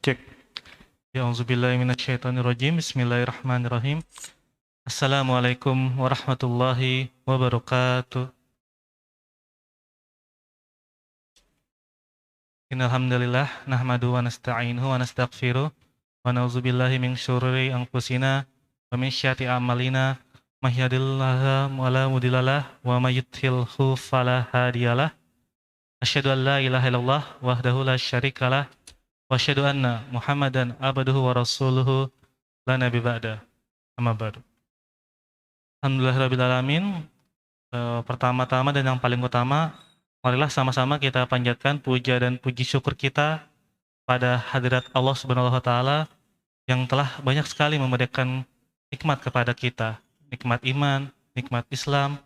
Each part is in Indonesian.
Cek. A'udzubillahi minasyaitonirrajim. Bismillahirrahmanirrahim. Assalamualaikum warahmatullahi wabarakatuh. Innalhamdulillah nahmadu wa nasta'inuhu wa nastaghfiruh wa na'udzubillahi min syururi anfusina wa min syarri a'malina may yahdihillahu fala mudhillalah wa may yudhlilhu fala hadiyalah. Asyhadu an la ilaha illallah wahdahu la syarikalah wa asyhadu anna Muhammadan abduhu wa rasuluhu la nabiyya ba'da. Amma ba'du. Alhamdulillahirabbil alamin. Pertama-tama dan yang paling utama, marilah sama-sama kita panjatkan puja dan puji syukur kita pada hadirat Allah Subhanahu wa taala yang telah banyak sekali memberikan nikmat kepada kita, nikmat iman, nikmat Islam,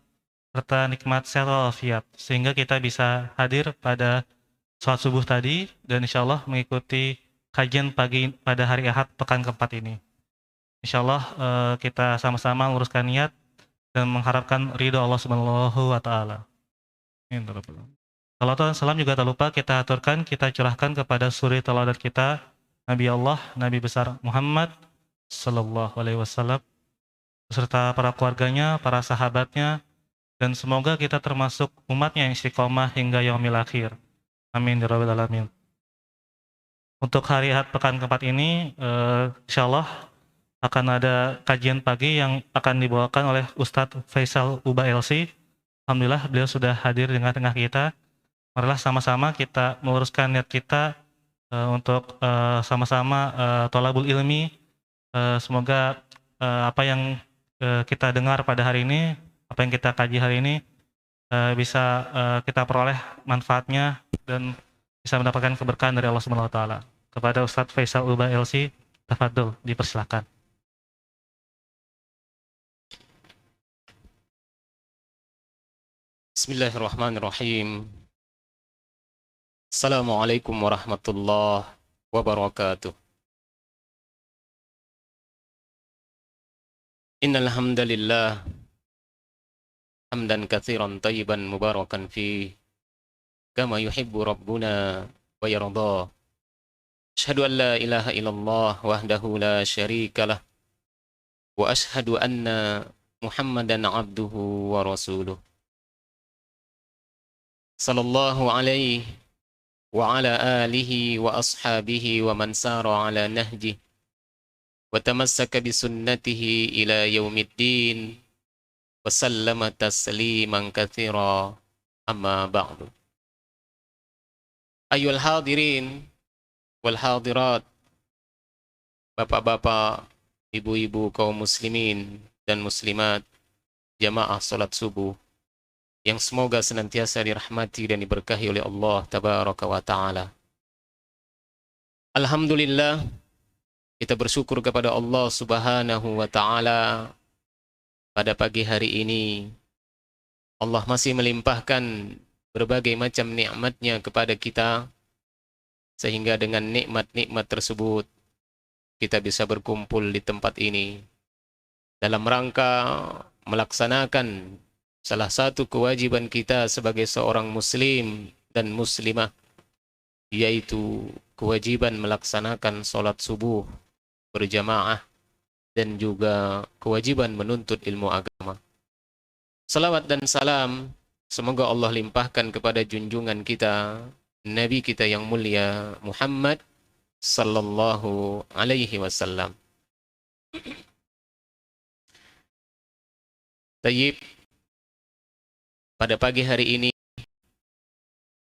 serta nikmat sehat walafiat, sehingga kita bisa hadir pada sholat subuh tadi dan insyaallah mengikuti kajian pagi pada hari Ahad pekan keempat ini. Insyaallah kita sama-sama meluruskan niat dan mengharapkan ridho Allah Subhanahu wa taala. Salat dan salam juga tak lupa kita aturkan, kita curahkan kepada suri teladan kita, Nabi Allah, Nabi besar Muhammad sallallahu alaihi wasallam beserta para keluarganya, para sahabatnya, dan semoga kita termasuk umatnya yang istiqomah hingga yaumil akhir. Amin ya rabbal alamin. Untuk hari Ahad pekan keempat ini, insyaallah akan ada kajian pagi yang akan dibawakan oleh Ustadz Faisal Uba LC. Alhamdulillah beliau sudah hadir di tengah-tengah kita. Marilah sama-sama kita meluruskan niat kita untuk sama-sama thalabul ilmi. Semoga apa yang kita dengar pada hari ini, apa yang kita kaji hari ini bisa kita peroleh manfaatnya dan bisa mendapatkan keberkahan dari Allah Subhanahu wa taala. Kepada Ustadz Faisal Uba LC, tafadhol, dipersilakan. Bismillahirrahmanirrahim. Assalamualaikum warahmatullahi wabarakatuh. Innal hamdalillah hamdan katsiran thayyiban mubarakan fi kama yuhibbu rabbuna wa yarda. Asyhadu an la ilaha illallah wahdahu la syarikalah wa asyhadu anna Muhammadan abduhu wa rasuluh. Sallallahu alaihi wa ala alihi wa ashabihi wa man sara ala nahjih wa tamassaka bi sunnatihi ila yaumiddin wa sallama tasliman katsira, amma ba'du. Ayyuhal hadirin wal hadirat, bapak-bapak, ibu-ibu kaum muslimin dan muslimat, jamaah salat subuh yang semoga senantiasa dirahmati dan diberkahi oleh Allah Tabaraka wa Ta'ala. Alhamdulillah, kita bersyukur kepada Allah Subhanahu wa Ta'ala pada pagi hari ini. Allah masih melimpahkan berbagai macam nikmatnya kepada kita, sehingga dengan nikmat-nikmat tersebut kita bisa berkumpul di tempat ini dalam rangka melaksanakan salah satu kewajiban kita sebagai seorang muslim dan muslimah, yaitu kewajiban melaksanakan sholat subuh berjamaah dan juga kewajiban menuntut ilmu agama. Salawat dan salam semoga Allah limpahkan kepada junjungan kita, Nabi kita yang mulia Muhammad sallallahu alaihi wasallam. Tayyib, pada pagi hari ini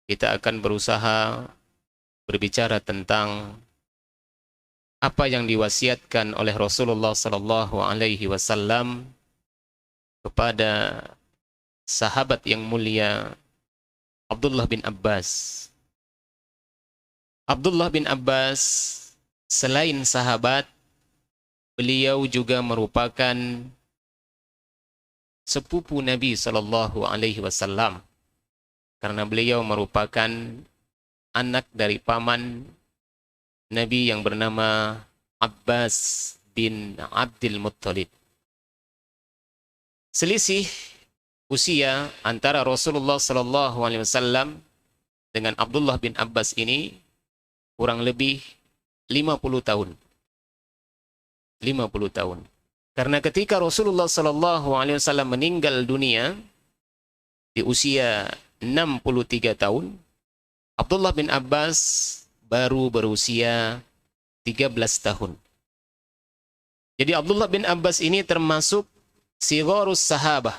kita akan berusaha berbicara tentang apa yang diwasiatkan oleh Rasulullah sallallahu alaihi wasallam kepada sahabat yang mulia Abdullah bin Abbas. Abdullah bin Abbas selain sahabat, beliau juga merupakan sepupu Nabi sallallahu alaihi wasallam, karena beliau merupakan anak dari paman Nabi yang bernama Abbas bin Abdul Muttalib. Selisih usia antara Rasulullah sallallahu alaihi wasallam dengan Abdullah bin Abbas ini kurang lebih 50 tahun. 50 tahun. Karena ketika Rasulullah sallallahu alaihi wasallam meninggal dunia di usia 63 tahun, Abdullah bin Abbas baru berusia 13 tahun. Jadi Abdullah bin Abbas ini termasuk sigharus sahabah.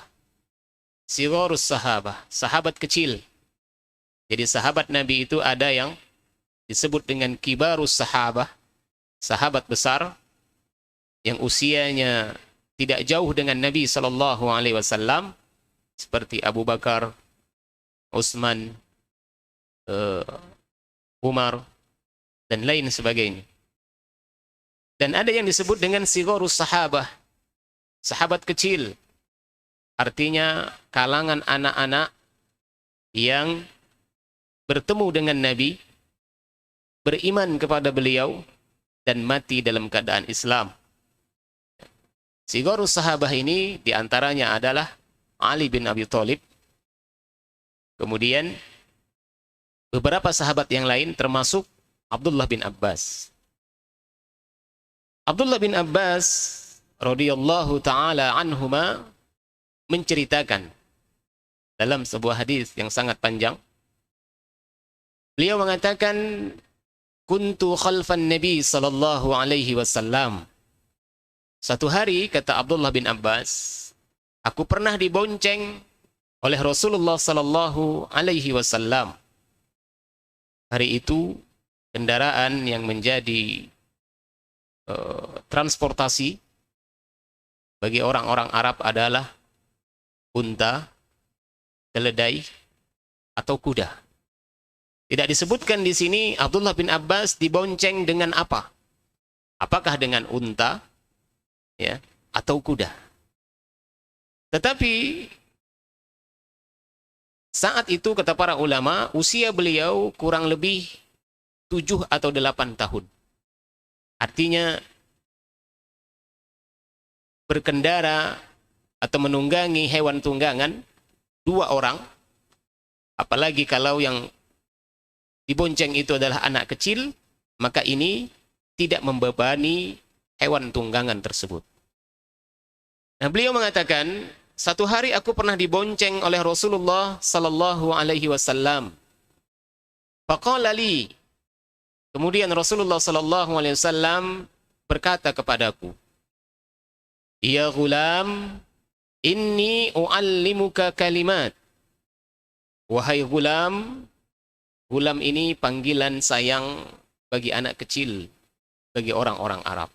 Sigharus sahabah, sahabat kecil. Jadi sahabat Nabi itu ada yang disebut dengan kibarus sahabah, sahabat besar yang usianya tidak jauh dengan Nabi sallallahu alaihi wasallam seperti Abu Bakar, Utsman, Umar dan lain sebagainya. Dan ada yang disebut dengan sigharus sahabah, sahabat kecil. Artinya kalangan anak-anak yang bertemu dengan Nabi, beriman kepada beliau, dan mati dalam keadaan Islam. Sigharus sahabah ini diantaranya adalah Ali bin Abi Thalib, kemudian beberapa sahabat yang lain termasuk Abdullah bin Abbas. Abdullah bin Abbas radhiyallahu taala anhuma menceritakan dalam sebuah hadis yang sangat panjang. Beliau mengatakan, "Kuntu khalfan Nabi sallallahu alaihi wasallam." Satu hari, kata Abdullah bin Abbas, aku pernah dibonceng oleh Rasulullah sallallahu alaihi wasallam. Hari itu kendaraan yang menjadi transportasi bagi orang-orang Arab adalah unta, keledai, atau kuda. Tidak disebutkan di sini Abdullah bin Abbas dibonceng dengan apa? Apakah dengan unta, ya, atau kuda? Tetapi saat itu kata para ulama, usia beliau kurang lebih 7 atau 8 tahun. Artinya berkendara atau menunggangi hewan tunggangan 2 orang, apalagi kalau yang dibonceng itu adalah anak kecil, maka ini tidak membebani hewan tunggangan tersebut. Nah, beliau mengatakan, satu hari aku pernah dibonceng oleh Rasulullah sallallahu alaihi wasallam. Faqala li, kemudian Rasulullah sallallahu alaihi wasallam berkata kepadaku, "Ya gulam, inni uallimuka kalimat." Wahai gulam, gulam ini panggilan sayang bagi anak kecil, bagi orang-orang Arab.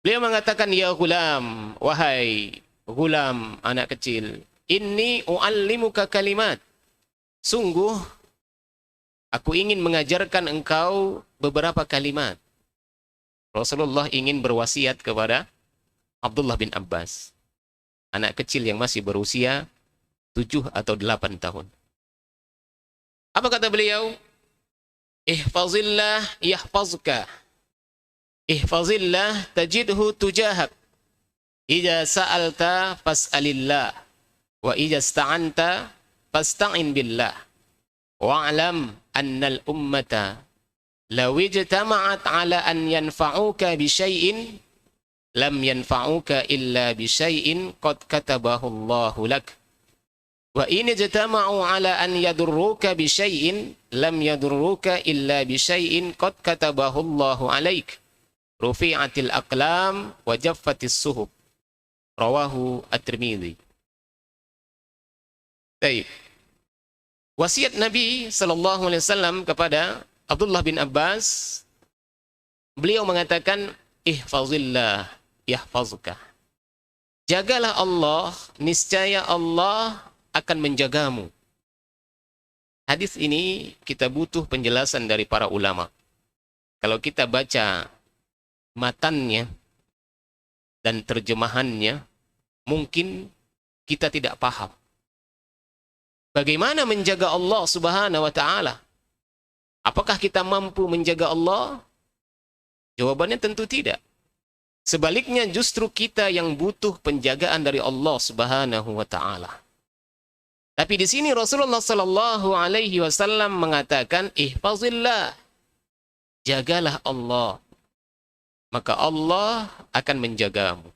Beliau mengatakan, "Ya gulam, wahai gulam, anak kecil, inni uallimuka kalimat." Sungguh aku ingin mengajarkan engkau beberapa kalimat. Rasulullah ingin berwasiat kepada Abdullah bin Abbas, anak kecil yang masih berusia 7 atau 8 tahun. Apa kata beliau? Ihfazillah yahfazka. Ihfazillah tajidhu tujahak. Ija sa'alta fas'alillah. Wa ija sta'anta fasta'in billah. Wa'alam annal ummata law ijtama'at ala an yanfa'uka bisyai'in lam yanfa'uka illa bisyai'in qad katabahu Allahu lak. Wa in ijtama'u ala an yadurruka bisyai'in lam yadurruka illa bisyai'in qad katabahu Allahu alaik. Rufi'atil aqlam wa jaffatis suhub. Rawahu At-Tirmidzi. Baik. Wasiat Nabi sallallahu alaihi wasallam kepada Abdullah bin Abbas, beliau mengatakan, ihfazillah yahfazuka. Jagalah Allah, niscaya Allah akan menjagamu. Hadis ini kita butuh penjelasan dari para ulama. Kalau kita baca matannya dan terjemahannya, mungkin kita tidak paham. Bagaimana menjaga Allah Subhanahu wa Ta'ala? Apakah kita mampu menjaga Allah? Jawabannya tentu tidak. Sebaliknya justru kita yang butuh penjagaan dari Allah Subhanahu wa Ta'ala. Tapi di sini Rasulullah sallallahu alaihi wasallam mengatakan ihfazillah. jagalah Allah, maka Allah akan menjagamu.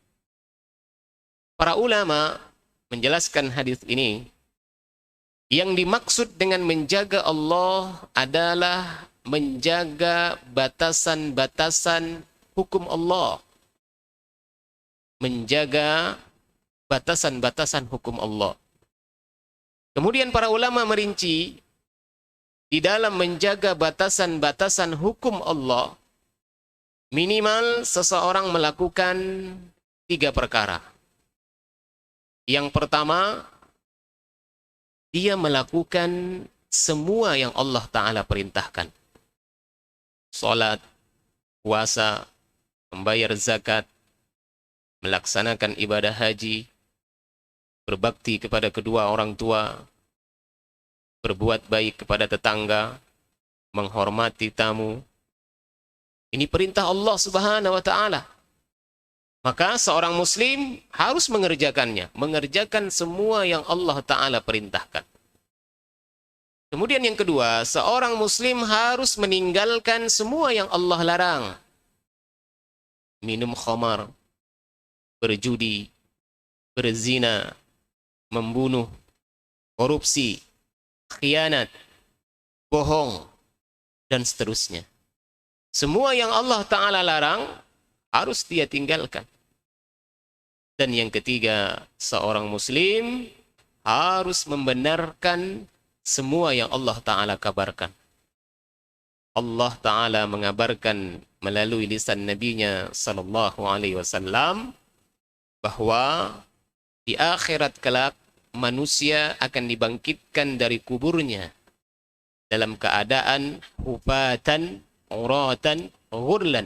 Para ulama menjelaskan hadis ini, yang dimaksud dengan menjaga Allah adalah menjaga batasan-batasan hukum Allah. Menjaga batasan-batasan hukum Allah. Kemudian para ulama merinci, di dalam menjaga batasan-batasan hukum Allah, minimal seseorang melakukan 3 perkara. Yang pertama, dia melakukan semua yang Allah Ta'ala perintahkan. Salat, puasa, membayar zakat, melaksanakan ibadah haji, berbakti kepada kedua orang tua, berbuat baik kepada tetangga, menghormati tamu. Ini perintah Allah Subhanahu wa Ta'ala. Maka seorang muslim harus mengerjakannya, mengerjakan semua yang Allah Ta'ala perintahkan. Kemudian yang kedua, seorang muslim harus meninggalkan semua yang Allah larang. Minum khamar, berjudi, berzina, membunuh, korupsi, khianat, bohong, dan seterusnya. Semua yang Allah Ta'ala larang harus dia tinggalkan. Dan yang ketiga, seorang muslim harus membenarkan semua yang Allah Ta'ala kabarkan. Allah Ta'ala mengabarkan melalui lisan Nabi-Nya sallallahu alaihi wasallam bahwa di akhirat kelak manusia akan dibangkitkan dari kuburnya dalam keadaan hufatan, uratan, ghurlan.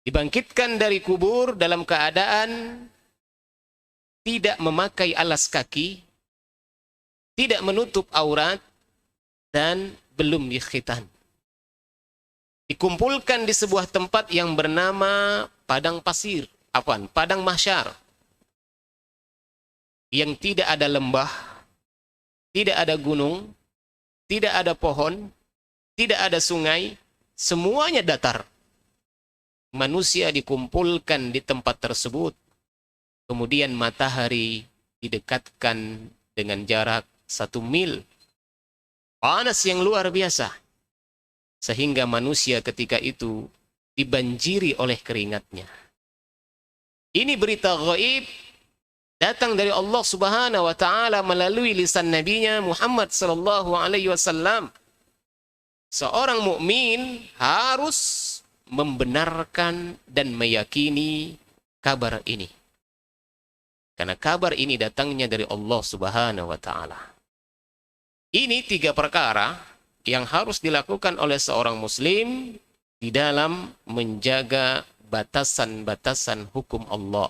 Dibangkitkan dari kubur dalam keadaan tidak memakai alas kaki, tidak menutup aurat, dan belum dikhitan. Dikumpulkan di sebuah tempat yang bernama padang pasir, padang mahsyar, yang tidak ada lembah, tidak ada gunung, tidak ada pohon, tidak ada sungai, semuanya datar. Manusia dikumpulkan di tempat tersebut, kemudian matahari didekatkan dengan jarak 1 mil. Panas yang luar biasa. Sehingga manusia ketika itu dibanjiri oleh keringatnya. Ini berita gaib datang dari Allah Subhanahu wa Ta'ala melalui lisan Nabi-Nya Muhammad sallallahu alaihi wasallam. Seorang mukmin harus membenarkan dan meyakini kabar ini. Karena kabar ini datangnya dari Allah Subhanahu wa Ta'ala. Ini 3 perkara yang harus dilakukan oleh seorang muslim di dalam menjaga batasan-batasan hukum Allah.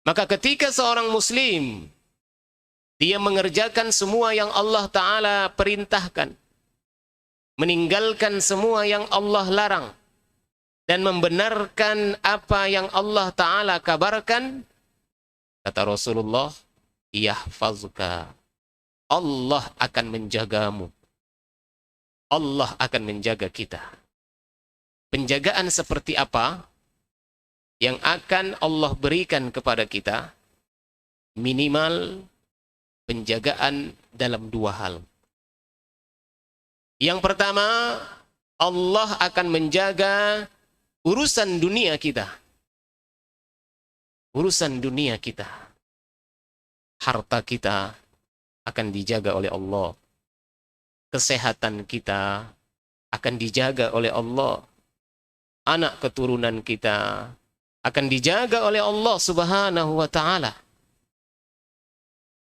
Maka ketika seorang muslim dia mengerjakan semua yang Allah Ta'ala perintahkan, meninggalkan semua yang Allah larang, dan membenarkan apa yang Allah Ta'ala kabarkan, kata Rasulullah, yahfazuka, Allah akan menjagamu. Allah akan menjaga kita. Penjagaan seperti apa yang akan Allah berikan kepada kita? Minimal penjagaan dalam 2 hal. Yang pertama, Allah akan menjaga urusan dunia kita. Urusan dunia kita. Harta kita akan dijaga oleh Allah. Kesehatan kita akan dijaga oleh Allah. Anak keturunan kita akan dijaga oleh Allah Subhanahu wa Ta'ala.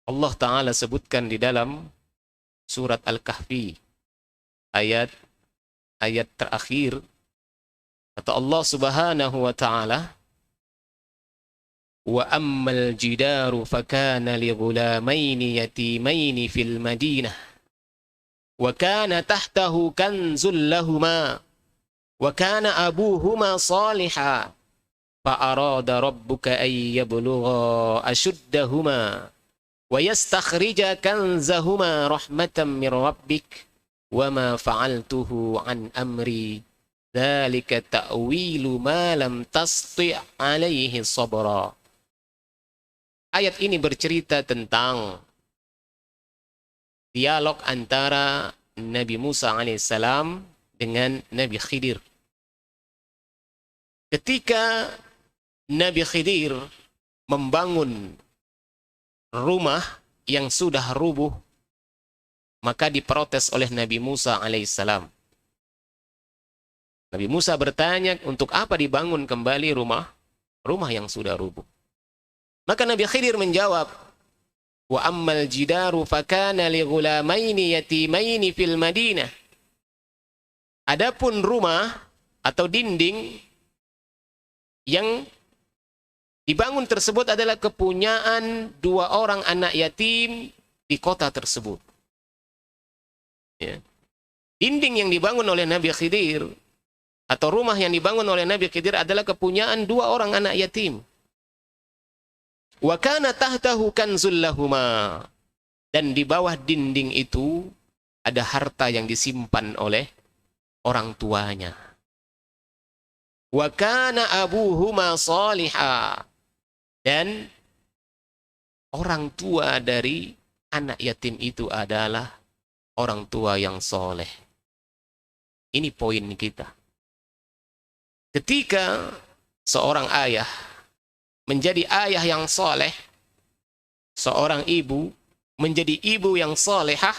Allah Ta'ala sebutkan di dalam surat Al-Kahfi, ayat terakhir, kata Allah Subhanahu wa Ta'ala, wa ammal jidaru fakana li ghulamaini yatimaini fil madinah wa kana tahtahu kanzul lahuma wa kana abuhuma salihah fa arada rabbuka ay yablugha ashuddahuma wa yastakhrija kanzahuma rahmatan min rabbik wa ma fa'altuhu an amri dzalika ta'wilu ma lam tasti' alaihi sabra. Ayat ini bercerita tentang dialog antara Nabi Musa alaihissalam dengan Nabi Khidir. Ketika Nabi Khidir membangun rumah yang sudah rubuh, maka diprotes oleh Nabi Musa alaihissalam. Nabi Musa bertanya, untuk apa dibangun kembali rumah yang sudah rubuh? Maka Nabi Khidir menjawab, wa ammal jidaru fakana li ghulamaini yatimaini fil Madinah. Adapun rumah atau dinding yang dibangun tersebut adalah kepunyaan 2 orang anak yatim di kota tersebut. Ya. Dinding yang dibangun oleh Nabi Khidir atau rumah yang dibangun oleh Nabi Khidir adalah kepunyaan 2 orang anak yatim. Wa kana tahtahu kanzul lahuma. Dan di bawah dinding itu ada harta yang disimpan oleh orang tuanya. Wa kana abuhuma salihah. Dan orang tua dari anak yatim itu adalah orang tua yang soleh. Ini poin kita. Ketika seorang ayah menjadi ayah yang soleh, seorang ibu menjadi ibu yang solehah,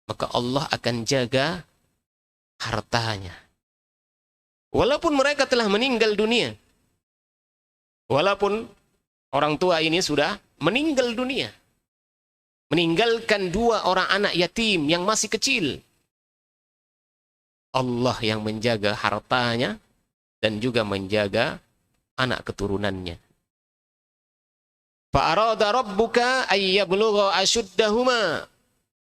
maka Allah akan jaga hartanya. Walaupun mereka telah meninggal dunia, walaupun orang tua ini sudah meninggal dunia, meninggalkan 2 orang anak yatim yang masih kecil, Allah yang menjaga hartanya dan juga menjaga anak keturunannya. Fa'arada rabbuka ayyablugha ashuddahuma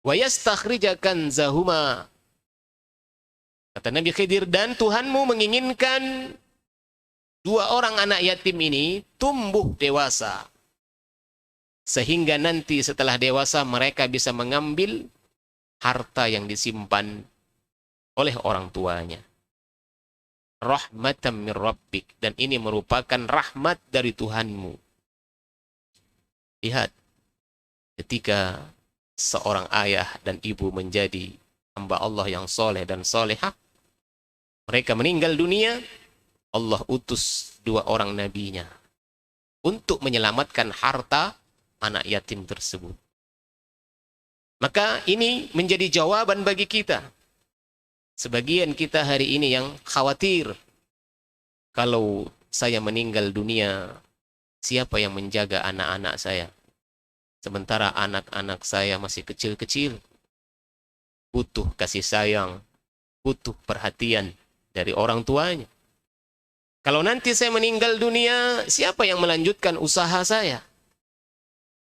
wa yastakhrija kanzahuma. Kata Nabi Khidir, dan Tuhanmu menginginkan 2 orang anak yatim ini tumbuh dewasa, sehingga nanti setelah dewasa mereka bisa mengambil harta yang disimpan oleh orang tuanya. Rahmatan min rabbik, dan ini merupakan rahmat dari Tuhanmu. Lihat, ketika seorang ayah dan ibu menjadi hamba Allah yang soleh dan solehah, mereka meninggal dunia, Allah utus 2 orang nabinya untuk menyelamatkan harta anak yatim tersebut. Maka ini menjadi jawaban bagi kita. Sebagian kita hari ini yang khawatir, kalau saya meninggal dunia, siapa yang menjaga anak-anak saya? Sementara anak-anak saya masih kecil-kecil, butuh kasih sayang, butuh perhatian dari orang tuanya. Kalau nanti saya meninggal dunia, siapa yang melanjutkan usaha saya?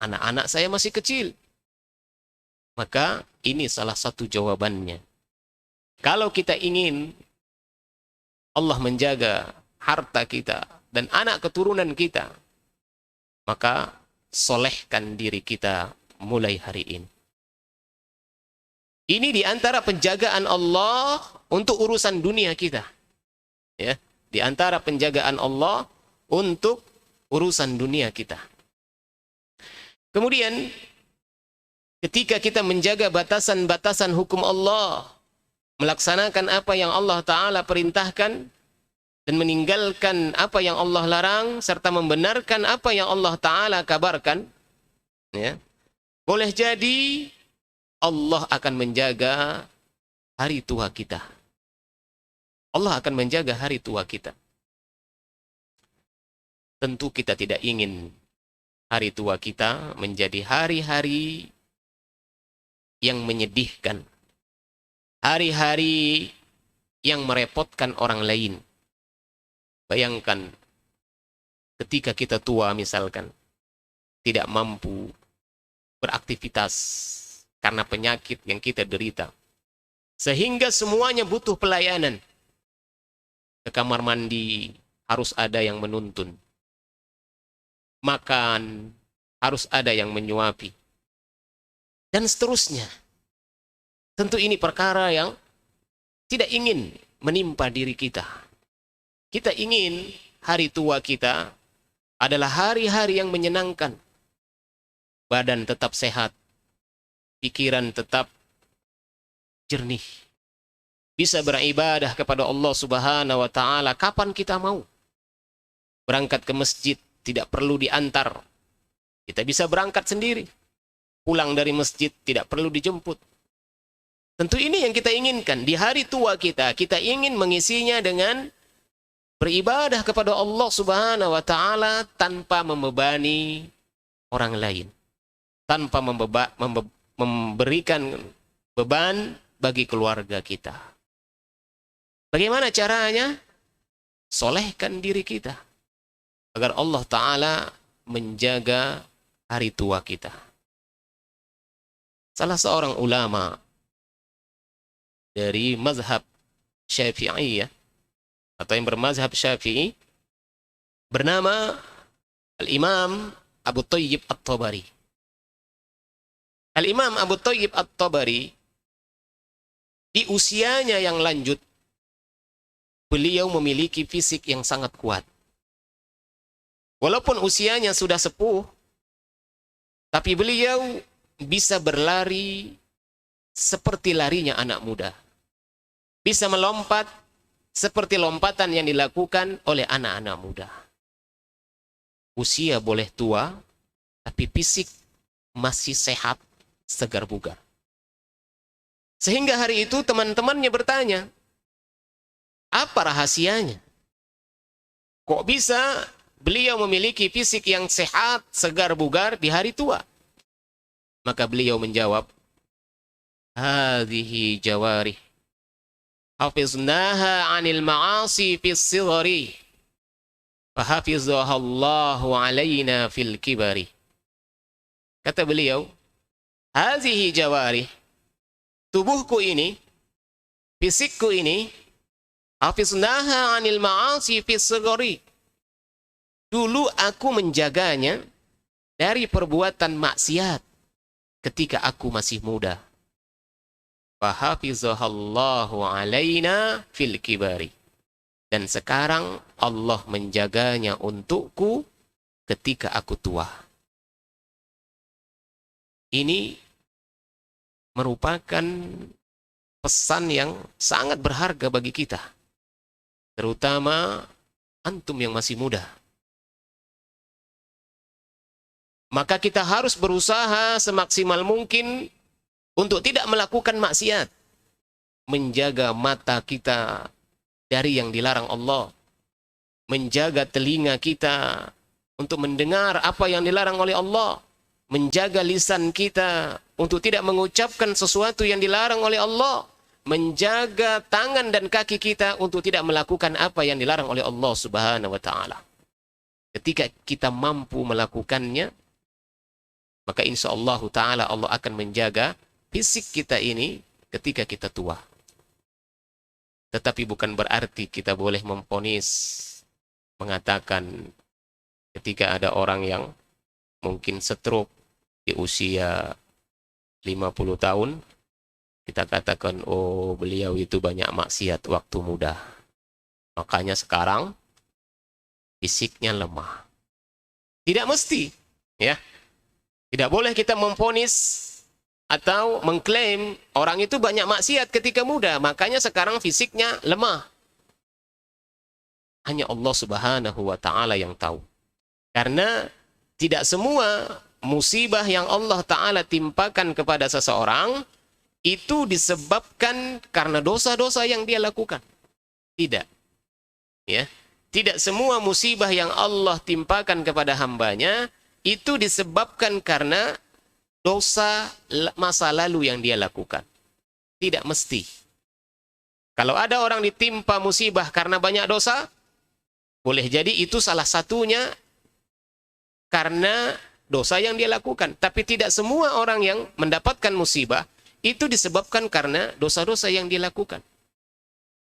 Anak-anak saya masih kecil. Maka ini salah satu jawabannya. Kalau kita ingin Allah menjaga harta kita dan anak keturunan kita, maka solehkan diri kita mulai hari ini. Ini di antara penjagaan Allah untuk urusan dunia kita. Ya, di antara penjagaan Allah untuk urusan dunia kita. Kemudian, ketika kita menjaga batasan-batasan hukum Allah, melaksanakan apa yang Allah Ta'ala perintahkan, dan meninggalkan apa yang Allah larang, serta membenarkan apa yang Allah Ta'ala kabarkan, ya, boleh jadi Allah akan menjaga hari tua kita. Allah akan menjaga hari tua kita. Tentu kita tidak ingin hari tua kita menjadi hari-hari yang menyedihkan, hari-hari yang merepotkan orang lain. Bayangkan ketika kita tua misalkan, tidak mampu beraktivitas karena penyakit yang kita derita, sehingga semuanya butuh pelayanan. Ke kamar mandi harus ada yang menuntun, makan harus ada yang menyuapi, dan seterusnya. Tentu ini perkara yang tidak ingin menimpa diri kita. Kita ingin hari tua kita adalah hari-hari yang menyenangkan. Badan tetap sehat, pikiran tetap jernih. Bisa beribadah kepada Allah Subhanahu wa taala kapan kita mau. Berangkat ke masjid tidak perlu diantar. Kita bisa berangkat sendiri. Pulang dari masjid tidak perlu dijemput. Tentu ini yang kita inginkan. Di hari tua kita, kita ingin mengisinya dengan beribadah kepada Allah Subhanahu wa taala tanpa membebani orang lain. Tanpa memberikan beban bagi keluarga kita. Bagaimana caranya? Solehkan diri kita agar Allah Ta'ala menjaga hari tua kita. Salah seorang ulama dari mazhab Syafi'i atau yang bermazhab Syafi'i bernama Al-Imam Abu Thayyib At-Tabari. Al-Imam Abu Thayyib At-Tabari di usianya yang lanjut beliau memiliki fisik yang sangat kuat. Walaupun usianya sudah sepuh, tapi beliau bisa berlari seperti larinya anak muda. Bisa melompat seperti lompatan yang dilakukan oleh anak-anak muda. Usia boleh tua, tapi fisik masih sehat, segar bugar. Sehingga hari itu teman-temannya bertanya, apa rahasianya? Kok bisa beliau memiliki fisik yang sehat, segar bugar di hari tua? Maka beliau menjawab, hadhihi jawarih hafiznaha 'anil ma'asi fis sighari fahafizahallahu 'alaina fil kibari. Kata beliau, hadhihi jawarih, tubuhku ini, fisikku ini, hafiznaha 'anil ma'asi fis sighari. Dulu aku menjaganya dari perbuatan maksiat ketika aku masih muda. Fahafizahallahu alaina fil kibari. Dan sekarang Allah menjaganya untukku ketika aku tua. Ini merupakan pesan yang sangat berharga bagi kita. Terutama antum yang masih muda. Maka kita harus berusaha semaksimal mungkin untuk tidak melakukan maksiat. Menjaga mata kita dari yang dilarang Allah. Menjaga telinga kita untuk mendengar apa yang dilarang oleh Allah. Menjaga lisan kita untuk tidak mengucapkan sesuatu yang dilarang oleh Allah. Menjaga tangan dan kaki kita untuk tidak melakukan apa yang dilarang oleh Allah Subhanahu wa taala. Ketika kita mampu melakukannya, maka insya Allah Ta'ala Allah akan menjaga fisik kita ini ketika kita tua. Tetapi bukan berarti kita boleh memvonis, mengatakan ketika ada orang yang mungkin stroke di usia 50 tahun, kita katakan, oh beliau itu banyak maksiat waktu muda. Makanya sekarang fisiknya lemah. Tidak mesti, ya. Tidak boleh kita memvonis atau mengklaim orang itu banyak maksiat ketika muda, makanya sekarang fisiknya lemah. Hanya Allah Subhanahu wa taala yang tahu. Karena tidak semua musibah yang Allah taala timpakan kepada seseorang itu disebabkan karena dosa-dosa yang dia lakukan. Tidak. Ya. Tidak semua musibah yang Allah timpakan kepada hambanya itu disebabkan karena dosa masa lalu yang dia lakukan. Tidak mesti. Kalau ada orang ditimpa musibah karena banyak dosa, boleh jadi itu salah satunya karena dosa yang dia lakukan. Tapi tidak semua orang yang mendapatkan musibah itu disebabkan karena dosa-dosa yang dia lakukan.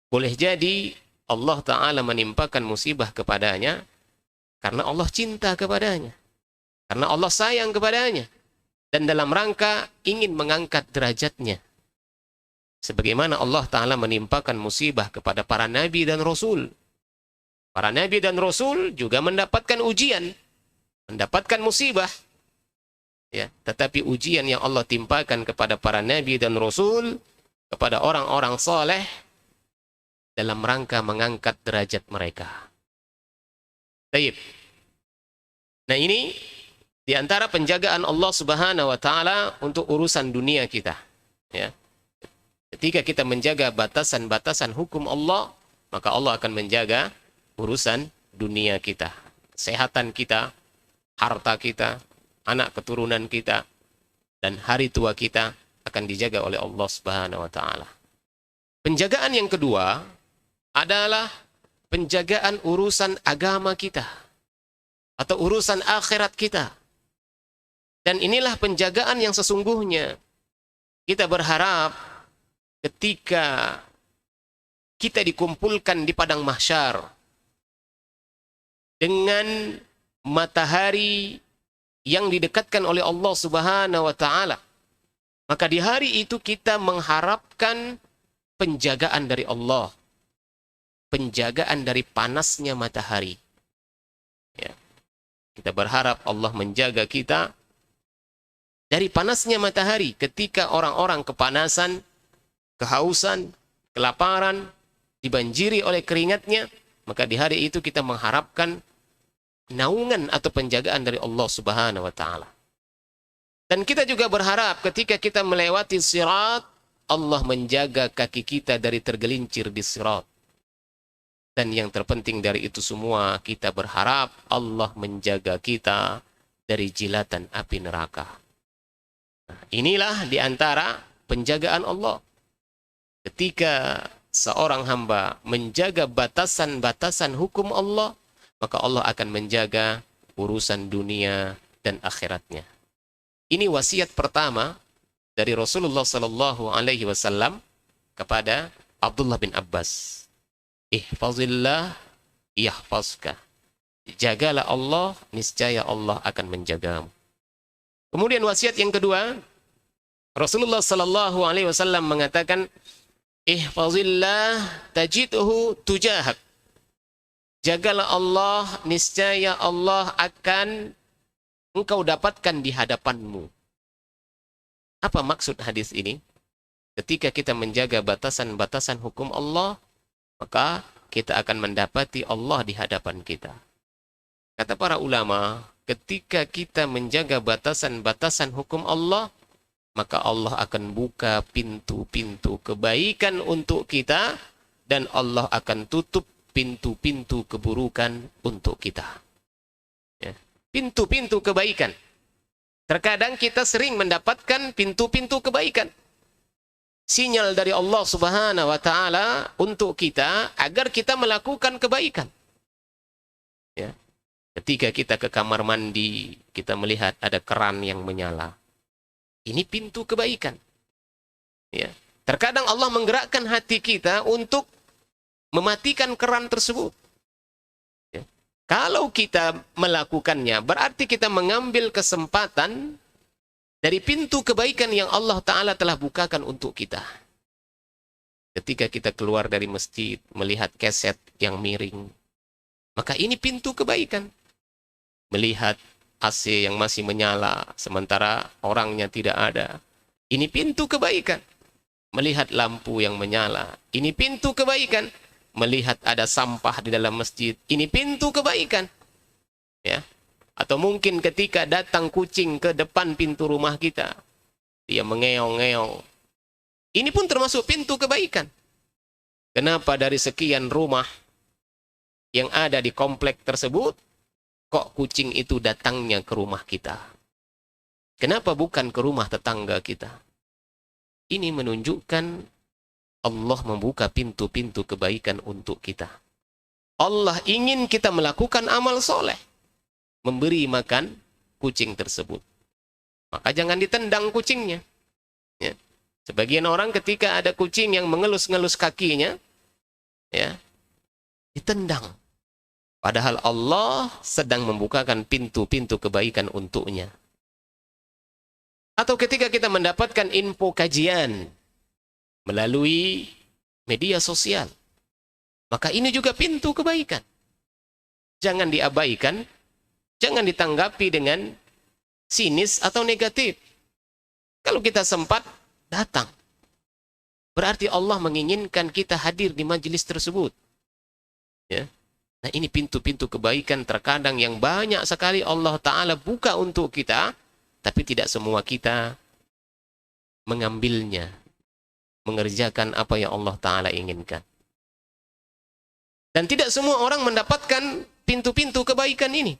Boleh jadi Allah Ta'ala menimpakan musibah kepadanya karena Allah cinta kepadanya. Karena Allah sayang kepadanya. Dan dalam rangka ingin mengangkat derajatnya. Sebagaimana Allah Ta'ala menimpakan musibah kepada para nabi dan rasul. Para nabi dan rasul juga mendapatkan ujian, mendapatkan musibah. Ya, tetapi ujian yang Allah timpakan kepada para nabi dan rasul, kepada orang-orang saleh, dalam rangka mengangkat derajat mereka. Baik. Nah, ini di antara penjagaan Allah Subhanahu wa taala untuk urusan dunia kita, ya. Ketika kita menjaga batasan-batasan hukum Allah, maka Allah akan menjaga urusan dunia kita, kesehatan kita, harta kita, anak keturunan kita, dan hari tua kita akan dijaga oleh Allah Subhanahu wa taala. Penjagaan yang kedua adalah penjagaan urusan agama kita atau urusan akhirat kita. Dan inilah penjagaan yang sesungguhnya. Kita berharap ketika kita dikumpulkan di padang mahsyar dengan matahari yang didekatkan oleh Allah Subhanahu wa taala, maka di hari itu kita mengharapkan penjagaan dari Allah, penjagaan dari panasnya matahari. Ya. Kita berharap Allah menjaga kita dari panasnya matahari ketika orang-orang kepanasan, kehausan, kelaparan, dibanjiri oleh keringatnya, maka di hari itu kita mengharapkan naungan atau penjagaan dari Allah Subhanahu wa taala. Dan kita juga berharap ketika kita melewati sirat, Allah menjaga kaki kita dari tergelincir di sirat. Dan yang terpenting dari itu semua, kita berharap Allah menjaga kita dari jilatan api neraka. Nah, inilah di antara penjagaan Allah. Ketika seorang hamba menjaga batasan-batasan hukum Allah, maka Allah akan menjaga urusan dunia dan akhiratnya. Ini wasiat pertama dari Rasulullah Sallallahu Alaihi Wasallam kepada Abdullah bin Abbas. Ihfazillah yahfazka. Jagalah Allah, niscaya Allah akan menjagamu. Kemudian wasiat yang kedua, Rasulullah Sallallahu Alaihi Wasallam mengatakan, ihfazillah tajidhu tujahak. Jagalah Allah, niscaya Allah akan engkau dapatkan di hadapanmu. Apa maksud hadis ini? Ketika kita menjaga batasan-batasan hukum Allah, maka kita akan mendapati Allah di hadapan kita. Kata para ulama, ketika kita menjaga batasan-batasan hukum Allah, maka Allah akan buka pintu-pintu kebaikan untuk kita, dan Allah akan tutup pintu-pintu keburukan untuk kita. Ya. Pintu-pintu kebaikan. Terkadang kita sering mendapatkan pintu-pintu kebaikan. Sinyal dari Allah Subhanahu wa taala untuk kita agar kita melakukan kebaikan. Ya. Ketika kita ke kamar mandi, kita melihat ada keran yang menyala. Ini pintu kebaikan. Ya. Terkadang Allah menggerakkan hati kita untuk mematikan keran tersebut. Ya. Kalau kita melakukannya, berarti kita mengambil kesempatan dari pintu kebaikan yang Allah Ta'ala telah bukakan untuk kita. Ketika kita keluar dari masjid, melihat keset yang miring, maka ini pintu kebaikan. Melihat AC yang masih menyala, sementara orangnya tidak ada. Ini pintu kebaikan. Melihat lampu yang menyala, ini pintu kebaikan. Melihat ada sampah di dalam masjid, ini pintu kebaikan. Ya. Atau mungkin ketika datang kucing ke depan pintu rumah kita, dia mengeong-ngeong. Ini pun termasuk pintu kebaikan. Kenapa dari sekian rumah yang ada di komplek tersebut, kok kucing itu datangnya ke rumah kita? Kenapa bukan ke rumah tetangga kita? Ini menunjukkan Allah membuka pintu-pintu kebaikan untuk kita. Allah ingin kita melakukan amal soleh, memberi makan kucing tersebut. Maka jangan ditendang kucingnya. Ya. Sebagian orang ketika ada kucing yang mengelus-ngelus kakinya, ya, ditendang. Padahal Allah sedang membukakan pintu-pintu kebaikan untuknya. Atau ketika kita mendapatkan info kajian, melalui media sosial. Maka ini juga pintu kebaikan. Jangan diabaikan, jangan ditanggapi dengan sinis atau negatif. Kalau kita sempat, datang. Berarti Allah menginginkan kita hadir di majelis tersebut. Ya. Nah, ini pintu-pintu kebaikan terkadang yang banyak sekali Allah Ta'ala buka untuk kita, tapi tidak semua kita mengambilnya, mengerjakan apa yang Allah Ta'ala inginkan. Dan tidak semua orang mendapatkan pintu-pintu kebaikan ini.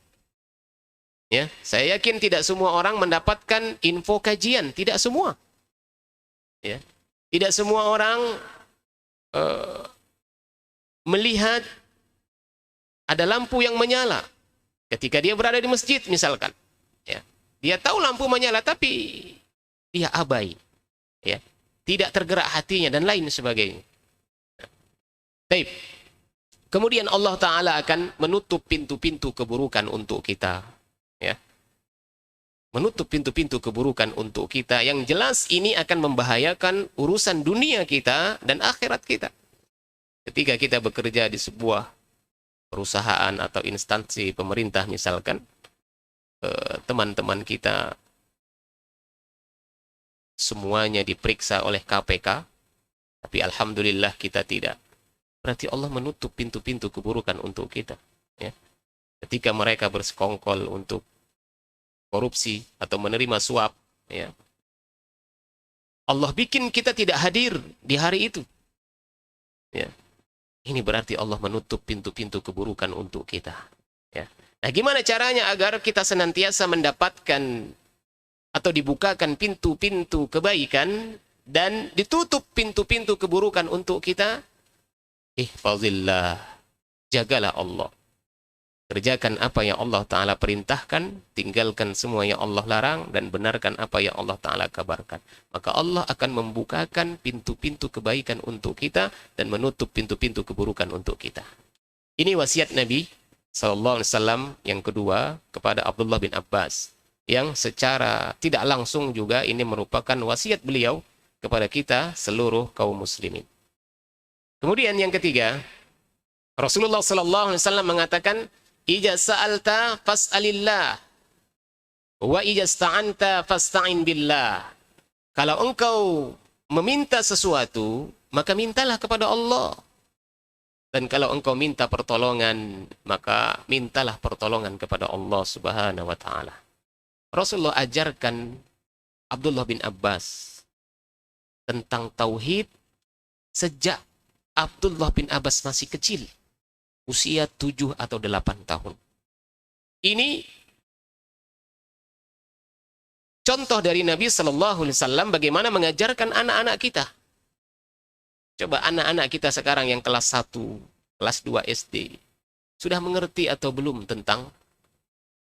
Ya, saya yakin tidak semua orang mendapatkan info kajian, tidak semua. Ya, tidak semua orang melihat ada lampu yang menyala ketika dia berada di masjid misalkan. Ya, dia tahu lampu menyala tapi dia abai. Ya, tidak tergerak hatinya dan lain sebagainya. Baik. Kemudian Allah Ta'ala akan menutup pintu-pintu keburukan untuk kita. Ya. Menutup pintu-pintu keburukan untuk kita. Yang jelas ini akan membahayakan urusan dunia kita dan akhirat kita. Ketika kita bekerja di sebuah perusahaan atau instansi pemerintah misalkan, teman-teman kita semuanya diperiksa oleh KPK, tapi alhamdulillah kita tidak. Berarti Allah menutup pintu-pintu keburukan untuk kita. Ya. Ketika mereka bersekongkol untuk korupsi atau menerima suap, ya, Allah bikin kita tidak hadir di hari itu. Ya. Ini berarti Allah menutup pintu-pintu keburukan untuk kita. Ya. Nah, gimana caranya agar kita senantiasa mendapatkan atau dibukakan pintu-pintu kebaikan dan ditutup pintu-pintu keburukan untuk kita? Ihfazillah, jagalah Allah. Kerjakan apa yang Allah Ta'ala perintahkan, tinggalkan semua yang Allah larang, dan benarkan apa yang Allah Ta'ala kabarkan. Maka Allah akan membukakan pintu-pintu kebaikan untuk kita dan menutup pintu-pintu keburukan untuk kita. Ini wasiat Nabi SAW yang kedua kepada Abdullah bin Abbas, yang secara tidak langsung juga ini merupakan wasiat beliau kepada kita seluruh kaum muslimin. Kemudian yang ketiga, Rasulullah SAW mengatakan, "Ija sa'alta fas'alillah, wa ija sta'anta fasta'in billah." Kalau engkau meminta sesuatu, maka mintalah kepada Allah. Dan kalau engkau minta pertolongan, maka mintalah pertolongan kepada Allah Subhanahu wa Ta'ala. Rasulullah ajarkan Abdullah bin Abbas tentang tauhid sejak Abdullah bin Abbas masih kecil, usia 7 atau 8 tahun. Ini contoh dari Nabi Sallallahu Alaihi Wasallam bagaimana mengajarkan anak-anak kita. Coba anak-anak kita sekarang yang kelas 1, kelas 2 SD, sudah mengerti atau belum tentang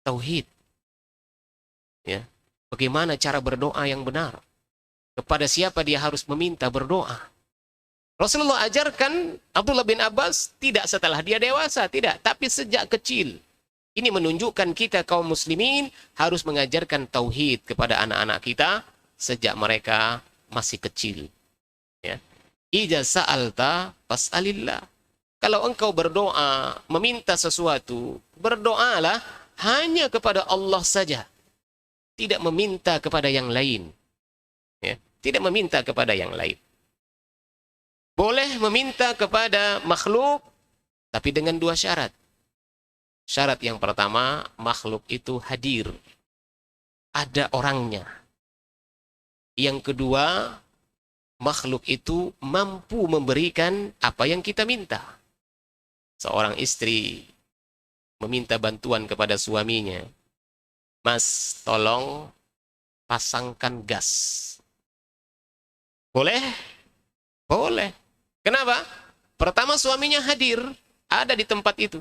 tauhid? Ya, bagaimana cara berdoa yang benar? Kepada siapa dia harus meminta berdoa? Rasulullah ajarkan Abdullah bin Abbas tidak setelah dia dewasa, tidak, tapi sejak kecil. Ini menunjukkan kita kaum muslimin harus mengajarkan tauhid kepada anak-anak kita sejak mereka masih kecil. Ya. Ija sa'alta fas'alillah. Kalau engkau berdoa, meminta sesuatu, berdoalah hanya kepada Allah saja. Tidak meminta kepada yang lain. Ya. Tidak meminta kepada yang lain. Boleh meminta kepada makhluk, tapi dengan 2 syarat. Syarat yang pertama, makhluk itu hadir. Ada orangnya. Yang kedua, makhluk itu mampu memberikan apa yang kita minta. Seorang istri meminta bantuan kepada suaminya. Mas, tolong pasangkan gas. Boleh? Boleh. Kenapa? Pertama, suaminya hadir, ada di tempat itu.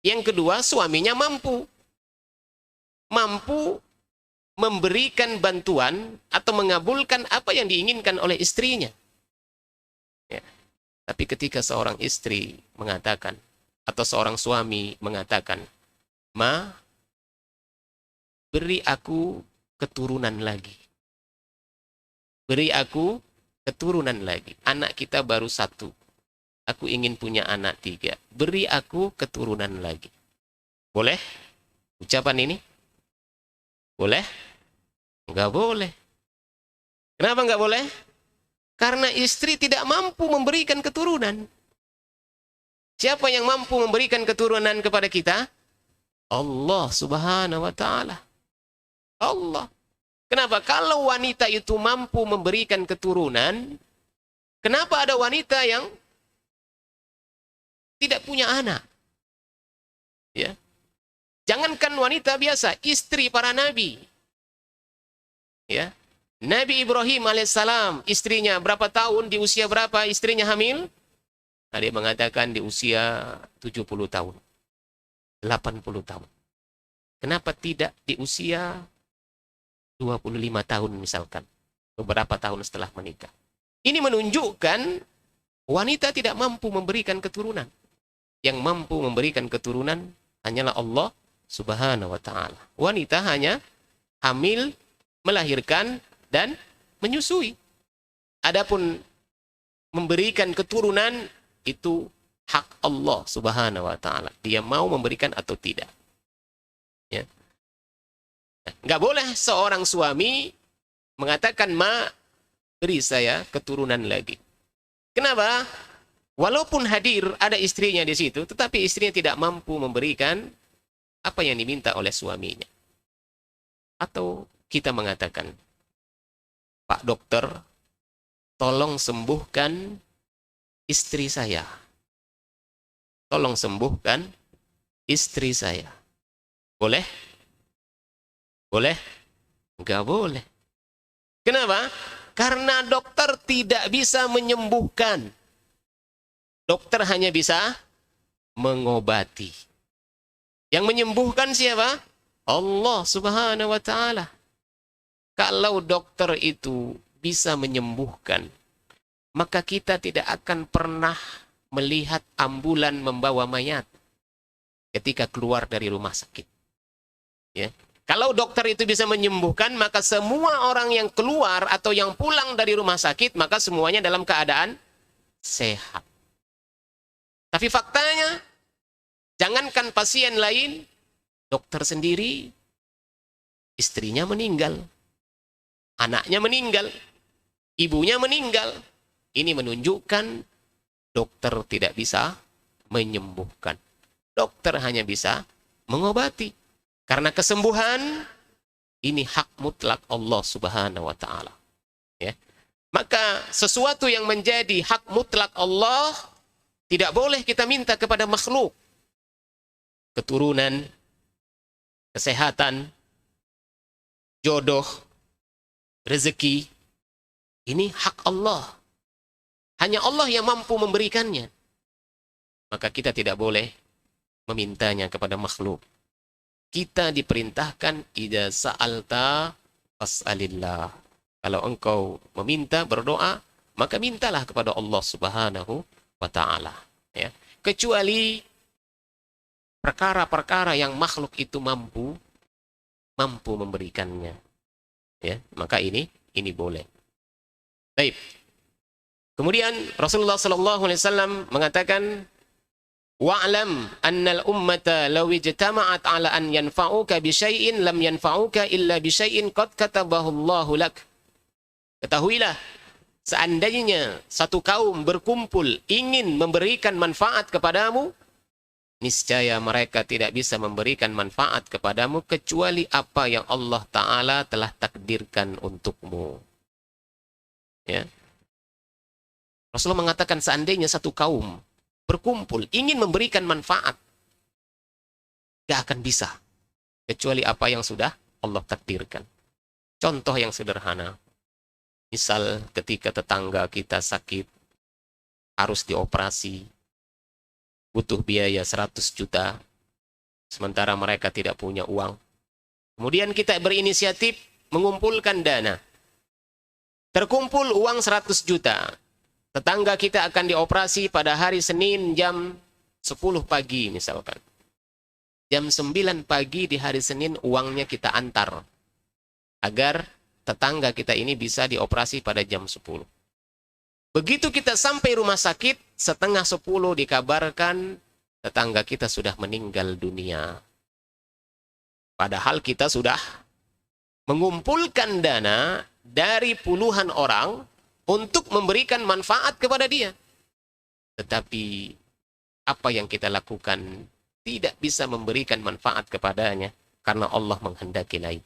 Yang kedua, suaminya mampu memberikan bantuan atau mengabulkan apa yang diinginkan oleh istrinya. Ya. Tapi ketika seorang istri mengatakan, atau seorang suami mengatakan, "Ma, beri aku keturunan lagi. Beri aku keturunan lagi. Anak kita baru 1. Aku ingin punya anak 3. Beri aku keturunan lagi. Boleh? Ucapan ini? Boleh? Enggak boleh. Kenapa enggak boleh? Karena istri tidak mampu memberikan keturunan. Siapa yang mampu memberikan keturunan kepada kita? Allah subhanahu wa ta'ala. Allah. Kenapa? Kalau wanita itu mampu memberikan keturunan, kenapa ada wanita yang tidak punya anak? Ya. Jangankan wanita biasa, istri para nabi. Ya. Nabi Ibrahim alaihissalam, istrinya berapa tahun, di usia berapa istrinya hamil? Ada yang mengatakan di usia 70 tahun. 80 tahun. Kenapa tidak di usia 25 tahun misalkan? Beberapa tahun setelah menikah. Ini menunjukkan wanita tidak mampu memberikan keturunan. Yang mampu memberikan keturunan hanyalah Allah subhanahu wa ta'ala. Wanita hanya hamil, melahirkan, dan menyusui. Adapun memberikan keturunan itu hak Allah subhanahu wa ta'ala. Dia mau memberikan atau tidak. Ya. Nggak boleh seorang suami mengatakan, "Ma, beri saya keturunan lagi." Kenapa? Walaupun hadir ada istrinya di situ, tetapi istrinya tidak mampu memberikan apa yang diminta oleh suaminya. Atau kita mengatakan, "Pak dokter, tolong sembuhkan istri saya. Tolong sembuhkan istri saya." Boleh? Boleh? Enggak boleh. Kenapa? Karena dokter tidak bisa menyembuhkan. Dokter hanya bisa mengobati. Yang menyembuhkan siapa? Allah subhanahu wa ta'ala. Kalau dokter itu bisa menyembuhkan, maka kita tidak akan pernah melihat ambulan membawa mayat ketika keluar dari rumah sakit. Ya. Kalau dokter itu bisa menyembuhkan, maka semua orang yang keluar atau yang pulang dari rumah sakit, maka semuanya dalam keadaan sehat. Tapi faktanya, jangankan pasien lain, dokter sendiri, istrinya meninggal, anaknya meninggal, ibunya meninggal. Ini menunjukkan dokter tidak bisa menyembuhkan. Dokter hanya bisa mengobati. Karena kesembuhan ini hak mutlak Allah subhanahu wa ta'ala. Ya. Maka sesuatu yang menjadi hak mutlak Allah tidak boleh kita minta kepada makhluk. Keturunan, kesehatan, jodoh, rezeki, ini hak Allah. Hanya Allah yang mampu memberikannya. Maka kita tidak boleh memintanya kepada makhluk. Kita diperintahkan, idza sa'alta fas'alillah. Kalau engkau meminta, berdoa, maka mintalah kepada Allah subhanahu wa ta'ala. Ya. Kecuali perkara-perkara yang makhluk itu mampu memberikannya. Ya, maka ini boleh. Baik. Kemudian Rasulullah SAW mengatakan, wa'lam annal ummata law ijtama'at 'ala an yanfa'uka bi syai'in lam yanfa'uka illa bi syai'in qad katabahu Allahu lak. Ketahuilah, seandainya satu kaum berkumpul ingin memberikan manfaat kepadamu, niscaya mereka tidak bisa memberikan manfaat kepadamu kecuali apa yang Allah Ta'ala telah takdirkan untukmu. Ya. Rasulullah mengatakan seandainya satu kaum berkumpul ingin memberikan manfaat, gak akan bisa kecuali apa yang sudah Allah takdirkan. Contoh yang sederhana, misal ketika tetangga kita sakit, harus dioperasi, butuh biaya 100 juta, sementara mereka tidak punya uang. Kemudian kita berinisiatif mengumpulkan dana. Terkumpul uang 100 juta. Tetangga kita akan dioperasi pada hari Senin jam 10 pagi misalkan. Jam 9 pagi di hari Senin uangnya kita antar. Agar tetangga kita ini bisa dioperasi pada jam 10. Begitu kita sampai rumah sakit, setengah 10 dikabarkan tetangga kita sudah meninggal dunia. Padahal kita sudah mengumpulkan dana dari puluhan orang untuk memberikan manfaat kepada dia. Tetapi apa yang kita lakukan tidak bisa memberikan manfaat kepadanya karena Allah menghendaki lain.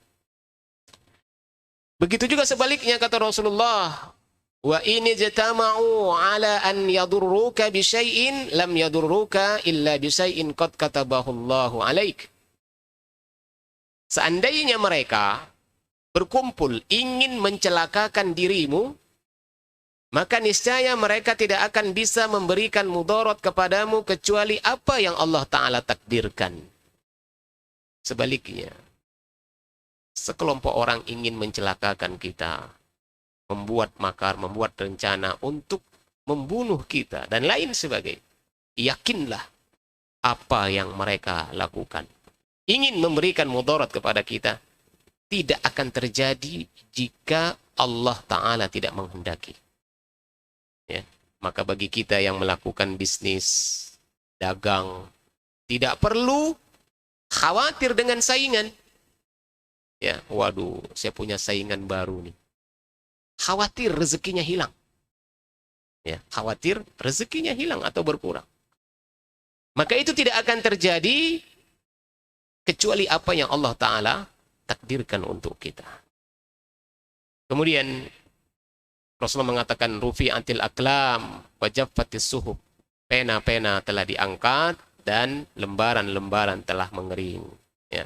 Begitu juga sebaliknya kata Rasulullah, wa in jatama'u ala an yadurruka bi syai'in lam yadurruka illa bi syai'in qad katabahu Allahu 'alaik. Seandainya mereka berkumpul ingin mencelakakan dirimu, maka niscaya mereka tidak akan bisa memberikan mudarat kepadamu kecuali apa yang Allah Ta'ala takdirkan. Sebaliknya, sekelompok orang ingin mencelakakan kita, membuat makar, membuat rencana untuk membunuh kita, dan lain sebagainya. Yakinlah apa yang mereka lakukan. Ingin memberikan mudarat kepada kita, tidak akan terjadi jika Allah Ta'ala tidak menghendaki. Ya, maka bagi kita yang melakukan bisnis, dagang, tidak perlu khawatir dengan saingan. Ya, waduh, saya punya saingan baru nih. Khawatir rezekinya hilang. Ya, khawatir rezekinya hilang atau berkurang. Maka itu tidak akan terjadi kecuali apa yang Allah Ta'ala takdirkan untuk kita. Kemudian Rasulullah mengatakan rufi'atil aqlam wa jaffatis suhuf. Pena-pena telah diangkat dan lembaran-lembaran telah mengering. Ya.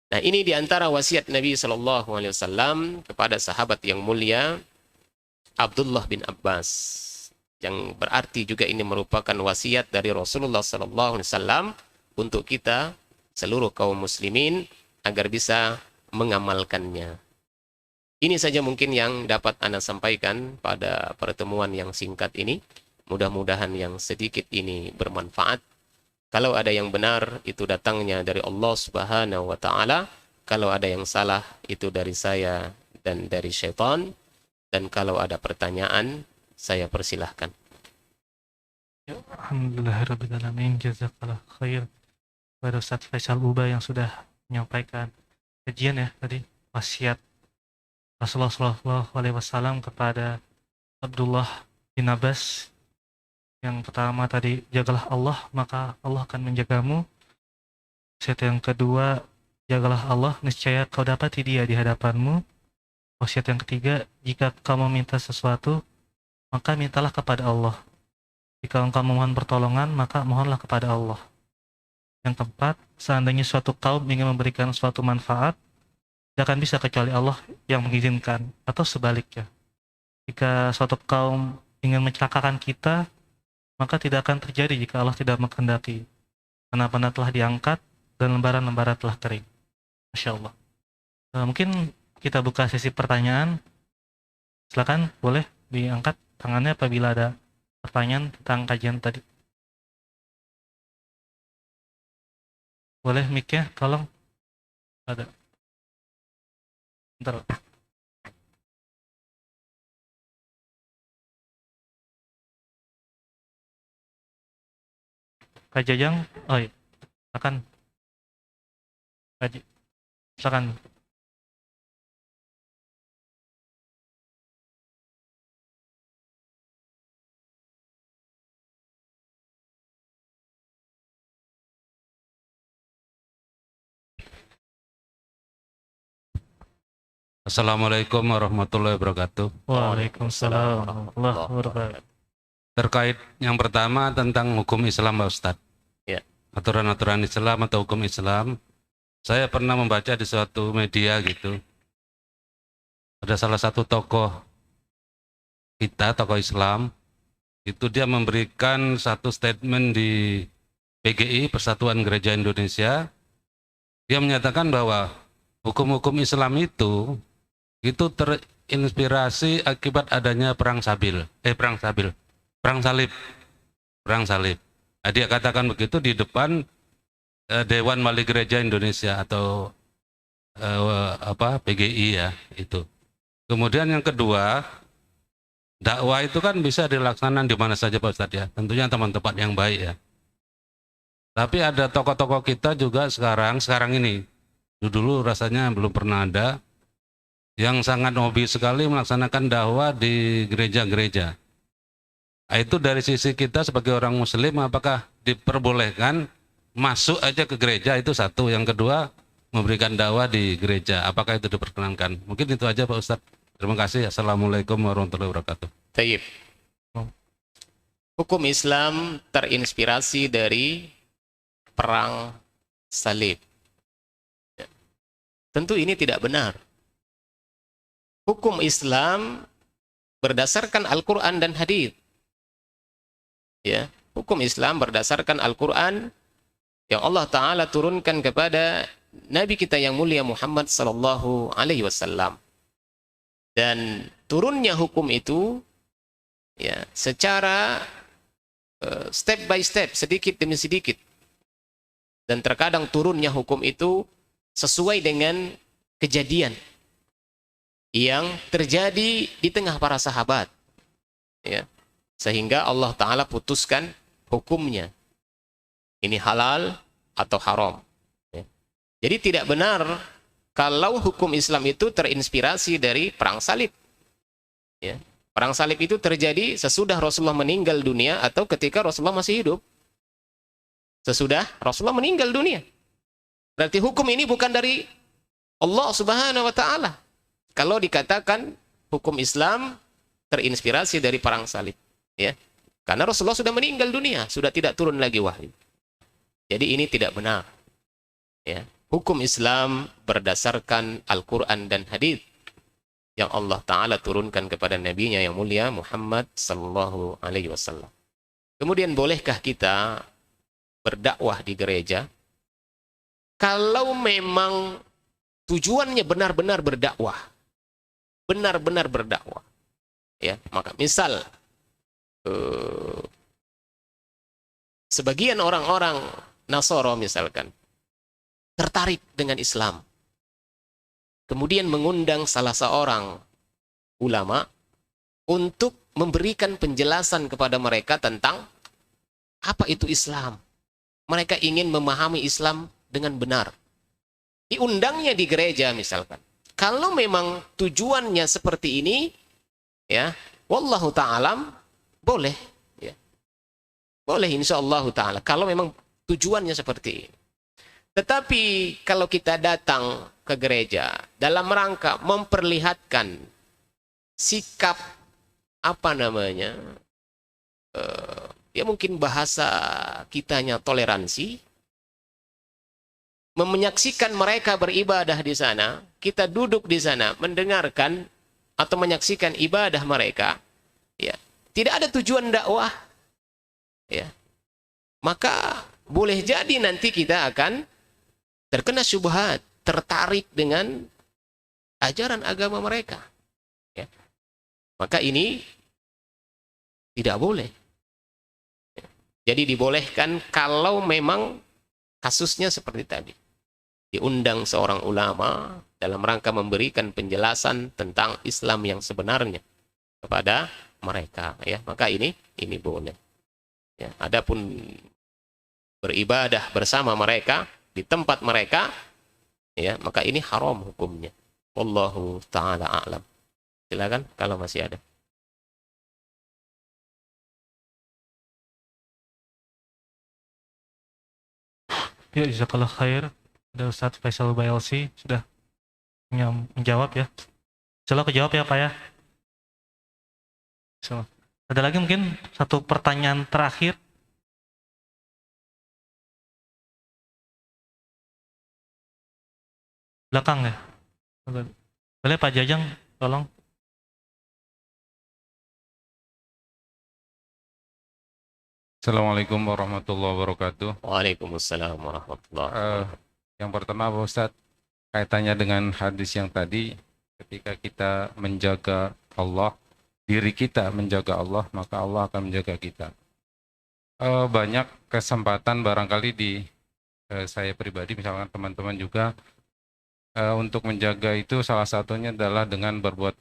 Nah, ini diantara wasiat Nabi SAW kepada sahabat yang mulia Abdullah bin Abbas, yang berarti juga ini merupakan wasiat dari Rasulullah SAW untuk kita seluruh kaum muslimin agar bisa mengamalkannya. Ini saja mungkin yang dapat Anda sampaikan pada pertemuan yang singkat ini. Mudah-mudahan yang sedikit ini bermanfaat. Kalau ada yang benar, itu datangnya dari Allah Subhanahu wa Ta'ala. Kalau ada yang salah, itu dari saya dan dari syaitan. Dan kalau ada pertanyaan, saya persilahkan. Ya, alhamdulillahirrabbilalamin, jazakallah khair kepada Ustaz Faisal Uba yang sudah menyampaikan kajian ya tadi, wasiat Rasulullah SAW kepada Abdullah bin Abbas. Yang pertama tadi, jagalah Allah maka Allah akan menjagamu. Wasiat yang kedua, jagalah Allah niscaya kau dapati dia di hadapanmu. Wasiat yang ketiga, jika kau meminta sesuatu maka mintalah kepada Allah. Jika engkau memohon pertolongan maka mohonlah kepada Allah. Yang keempat, seandainya suatu kaum ingin memberikan suatu manfaat, tidak akan bisa kecuali Allah yang mengizinkan, atau sebaliknya. Jika suatu kaum ingin mencelakakan kita, maka tidak akan terjadi jika Allah tidak menghendaki. Pena-pena telah diangkat dan lembaran-lembaran telah kering. Masya Allah. Mungkin kita buka sesi pertanyaan. Silakan, boleh diangkat tangannya apabila ada pertanyaan tentang kajian tadi. Boleh mic-nya, tolong. Ada. Bentar. Kak Jajang, oh iya, silakan. Silakan. Assalamualaikum warahmatullahi wabarakatuh. Waalaikumsalam warahmatullahi wabarakatuh. Terkait yang pertama tentang hukum Islam, Pak Ustadz. Ya. Aturan-aturan Islam atau hukum Islam. Saya pernah membaca di suatu media gitu. Ada salah satu tokoh kita, tokoh Islam, itu dia memberikan satu statement di PGI, Persatuan Gereja Indonesia. Dia menyatakan bahwa hukum-hukum Islam itu terinspirasi akibat adanya perang salib. Nah, dia katakan begitu di depan Dewan Wali Gereja Indonesia atau PGI ya itu. Kemudian yang kedua, Dakwah itu kan bisa dilaksanakan di mana saja Pak Ustadz ya. Tentunya tempat-tempat yang baik ya. Tapi ada tokoh-tokoh kita juga sekarang ini. Dulu rasanya belum pernah ada yang sangat hobi sekali melaksanakan dakwah di gereja-gereja. Nah, itu dari sisi kita sebagai orang muslim apakah diperbolehkan masuk aja ke gereja, itu satu. Yang kedua, memberikan dakwah di gereja, apakah itu diperkenankan? Mungkin itu aja Pak Ustadz. Terima kasih. Assalamualaikum warahmatullahi wabarakatuh. Taib. Hukum Islam terinspirasi dari perang salib. Tentu ini tidak benar. Hukum Islam berdasarkan Al-Quran dan hadis. Ya, hukum Islam berdasarkan Al-Quran yang Allah Ta'ala turunkan kepada Nabi kita yang mulia Muhammad Sallallahu Alaihi Wasallam. Dan turunnya hukum itu ya secara step by step, sedikit demi sedikit. Dan terkadang turunnya hukum itu sesuai dengan kejadian yang terjadi di tengah para sahabat. Ya. Sehingga Allah Ta'ala putuskan hukumnya. Ini halal atau haram. Ya. Jadi tidak benar kalau hukum Islam itu terinspirasi dari perang salib. Ya. Perang salib itu terjadi sesudah Rasulullah meninggal dunia atau ketika Rasulullah masih hidup. Sesudah Rasulullah meninggal dunia. Berarti hukum ini bukan dari Allah Subhanahu wa Ta'ala. Kalau dikatakan hukum Islam terinspirasi dari perang salib, ya. Karena Rasulullah sudah meninggal dunia, sudah tidak turun lagi wahyu. Jadi ini tidak benar. Ya. Hukum Islam berdasarkan Al-Qur'an dan hadis yang Allah Ta'ala turunkan kepada nabinya yang mulia Muhammad sallallahu alaihi wasallam. Kemudian bolehkah kita berdakwah di gereja? Kalau memang tujuannya benar-benar berdakwah, benar-benar berdakwah, ya, maka misal sebagian orang-orang Nasoro misalkan tertarik dengan Islam, kemudian mengundang salah seorang ulama untuk memberikan penjelasan kepada mereka tentang apa itu Islam. Mereka ingin memahami Islam dengan benar. Diundangnya di gereja misalkan. Kalau memang tujuannya seperti ini, ya, wallahu ta'alam, boleh. Ya. Boleh insyaallah ta'ala. Kalau memang tujuannya seperti ini. Tetapi kalau kita datang ke gereja dalam rangka memperlihatkan sikap, apa namanya, ya mungkin bahasa kitanya toleransi, menyaksikan mereka beribadah di sana, kita duduk di sana mendengarkan atau menyaksikan ibadah mereka, ya, tidak ada tujuan dakwah, ya, maka boleh jadi nanti kita akan terkena syubhat, tertarik dengan ajaran agama mereka, ya. Maka ini tidak boleh. Jadi dibolehkan kalau memang kasusnya seperti tadi. Diundang seorang ulama dalam rangka memberikan penjelasan tentang Islam yang sebenarnya kepada mereka, ya, maka ini boleh. Ya, adapun beribadah bersama mereka di tempat mereka, ya, maka ini haram hukumnya. Wallahu ta'ala a'lam. Silakan kalau masih ada. Ya, jazakallah khair. Ada Ustadz Faisal Bayelsi sudah menjawab ya. Coba kejawab ya Pak ya. So, ada lagi mungkin satu pertanyaan terakhir. Belakang ya. Boleh Pak Jajang, tolong. Assalamualaikum warahmatullahi wabarakatuh. Waalaikumsalam warahmatullahi wabarakatuh. Yang pertama Pak Ustadz, kaitannya dengan hadis yang tadi, ketika kita menjaga Allah, diri kita menjaga Allah, maka Allah akan menjaga kita. Banyak kesempatan barangkali di saya pribadi, misalkan teman-teman juga, untuk menjaga itu salah satunya adalah dengan berbuat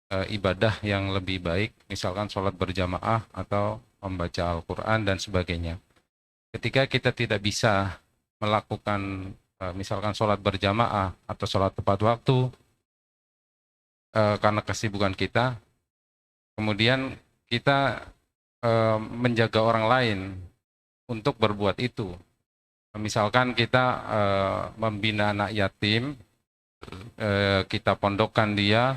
ibadah yang lebih baik, misalkan sholat berjamaah atau membaca Al-Quran dan sebagainya. Ketika kita tidak bisa melakukan misalkan sholat berjamaah atau sholat tepat waktu karena kesibukan kita, kemudian kita menjaga orang lain untuk berbuat itu. Misalkan kita membina anak yatim, kita pondokkan dia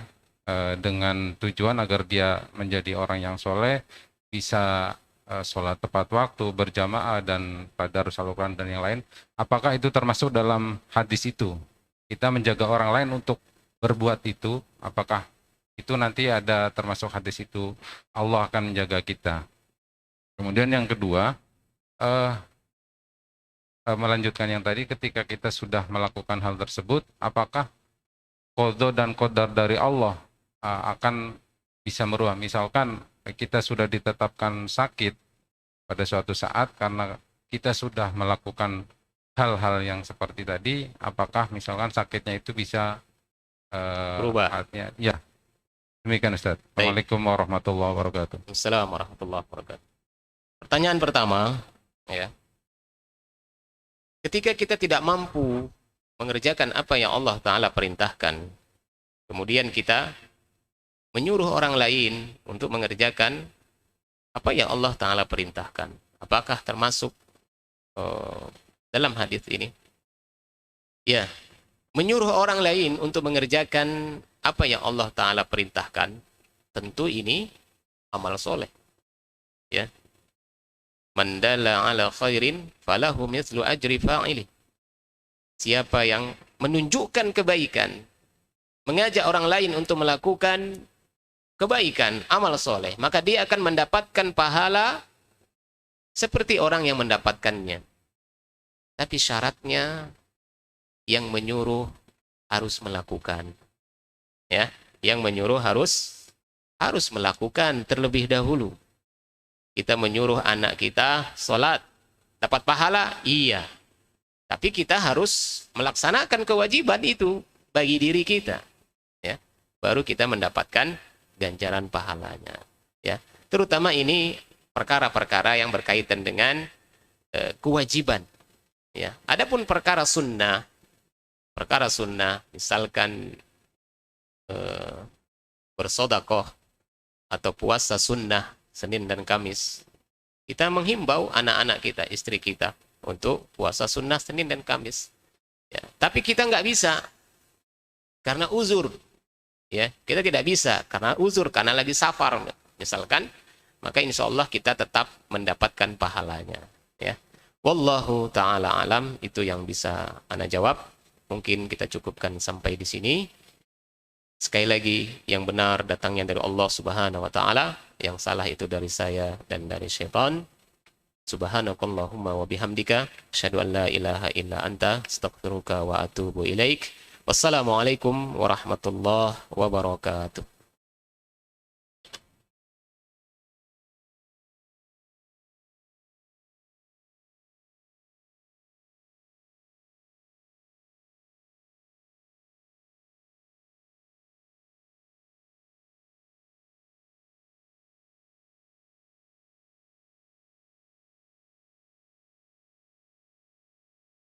dengan tujuan agar dia menjadi orang yang soleh, bisa sholat tepat waktu, berjamaah, dan tadarus Al-Quran dan yang lain. Apakah itu termasuk dalam hadis itu? Kita menjaga orang lain untuk berbuat itu, apakah itu nanti ada termasuk hadis itu, Allah akan menjaga kita. Kemudian yang kedua, melanjutkan yang tadi, ketika kita sudah melakukan hal tersebut, apakah qadha dan qadar dari Allah akan bisa merubah? Misalkan kita sudah ditetapkan sakit pada suatu saat karena kita sudah melakukan hal-hal yang seperti tadi, apakah misalkan sakitnya itu bisa Berubah. artinya, ya, demikian Ustaz. Assalamualaikum warahmatullahi wabarakatuh. Assalamualaikum warahmatullahi wabarakatuh. Pertanyaan pertama, ya. Ketika kita tidak mampu mengerjakan apa yang Allah Ta'ala perintahkan, kemudian kita menyuruh orang lain untuk mengerjakan apa yang Allah Ta'ala perintahkan, apakah termasuk dalam hadis ini? Ya, menyuruh orang lain untuk mengerjakan apa yang Allah Ta'ala perintahkan, tentu ini amal soleh. Ya. Man dalla ala khairin falahu mithlu ajri fa'ili. Siapa yang menunjukkan kebaikan, mengajak orang lain untuk melakukan kebaikan, amal soleh, maka dia akan mendapatkan pahala seperti orang yang mendapatkannya. Tapi syaratnya yang menyuruh harus melakukan. Ya, yang menyuruh harus melakukan terlebih dahulu. Kita menyuruh anak kita sholat, dapat pahala? Iya. Tapi kita harus melaksanakan kewajiban itu bagi diri kita. Ya, baru kita mendapatkan ganjaran pahalanya. Ya, terutama ini perkara-perkara yang berkaitan dengan kewajiban. Ya, adapun perkara sunnah, misalkan bersodakoh atau puasa sunnah Senin dan Kamis, kita menghimbau anak-anak kita, istri kita untuk puasa sunnah Senin dan Kamis. Ya, tapi kita nggak bisa karena uzur. Ya, kita tidak bisa karena uzur, karena lagi safar misalkan, maka insya Allah kita tetap mendapatkan pahalanya. Ya, wallahu taala alam, itu yang bisa ana jawab. Mungkin kita cukupkan sampai di sini. Sekali lagi, yang benar datangnya dari Allah Subhanahu wa taala, yang salah itu dari saya dan dari syaitan. Subhanakallahumma wa bihamdika asyhadu an la ilaha illa anta astaghfiruka wa atubu ilaik. Wassalamualaikum warahmatullahi wabarakatuh.